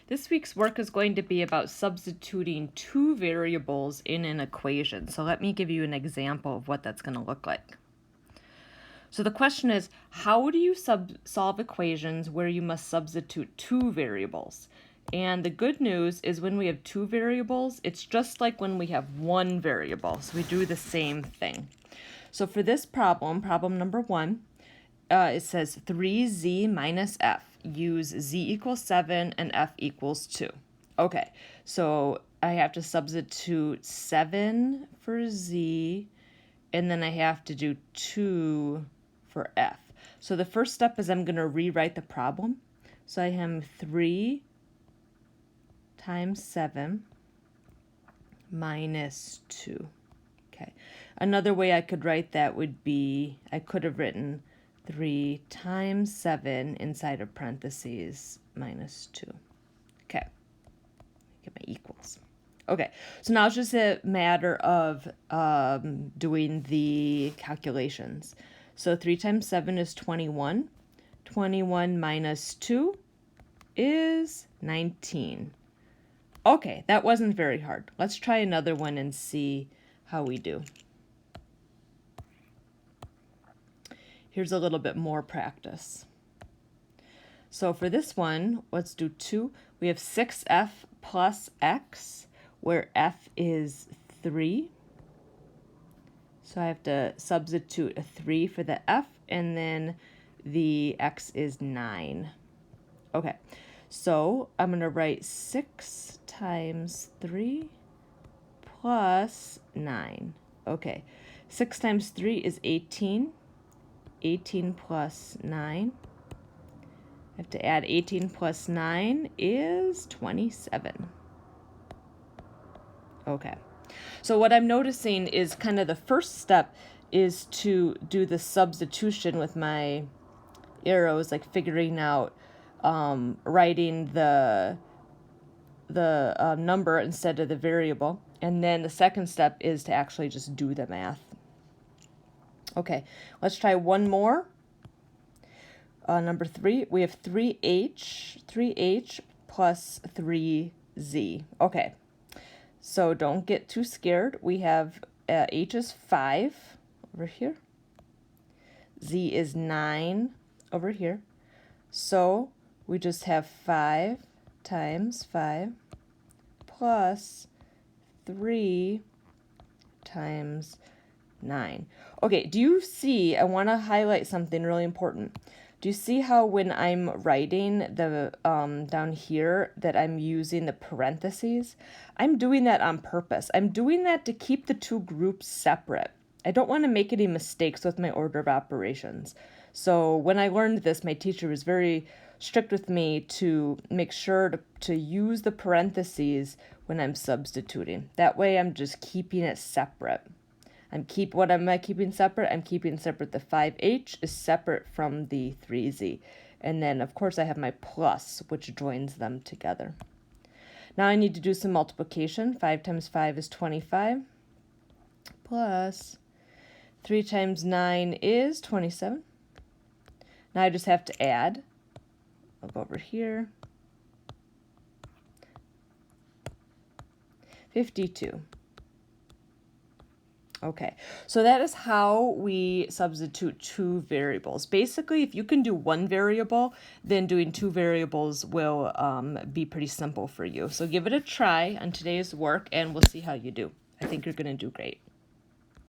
This week's work is going to be about substituting two variables in an equation. So let me give you an example of what that's going to look like. So the question is, how do you solve equations where you must substitute two variables? And the good news is when we have two variables, it's just like when we have one variable. So we do the same thing. So for this problem, problem number 1, it says 3z minus f. Use z equals 7 and f equals 2. Okay, so I have to substitute 7 for z, and then I have to do 2 for f. So the first step is I'm going to rewrite the problem. So I have 3 times 7 minus 2. Okay, another way I could write that would be, I could have written 3 times 7 inside of parentheses minus 2. Okay, get my equals. Okay, so now it's just a matter of doing the calculations. So 3 times 7 is 21. 21 minus 2 is 19. Okay, that wasn't very hard. Let's try another one and see how we do. Here's a little bit more practice. So for this one, let's do 2. We have 6f plus x, where f is 3. So I have to substitute a 3 for the f, and then the x is 9. Okay, so I'm going to write 6 times 3 plus 9. Okay, 6 times 3 is 18. 18 plus 9. I have to add 18 plus 9 is 27. Okay, so what I'm noticing is kind of the first step is to do the substitution with my arrows, like figuring out, writing the number instead of the variable. And then the second step is to actually just do the math. Okay, let's try one more. Number 3, we have 3h plus 3z. Okay, so don't get too scared. We have h is 5 over here. Z is 9 over here. So we just have 5 times 5 plus 3 times 9. Okay, do you see, I want to highlight something really important. Do you see how when I'm writing the down here that I'm using the parentheses? I'm doing that on purpose. I'm doing that to keep the two groups separate. I don't want to make any mistakes with my order of operations. So when I learned this, my teacher was very strict with me to make sure to use the parentheses when I'm substituting. That way I'm just keeping it separate. What am I keeping separate? I'm keeping separate the 5h is separate from the 3z. And then, of course, I have my plus, which joins them together. Now I need to do some multiplication. 5 times 5 is 25. Plus 3 times 9 is 27. Now I just have to add. I'll go over here. 52. Okay, so that is how we substitute two variables. Basically, if you can do one variable, then doing two variables will be pretty simple for you. So give it a try on today's work, and we'll see how you do. I think you're going to do great.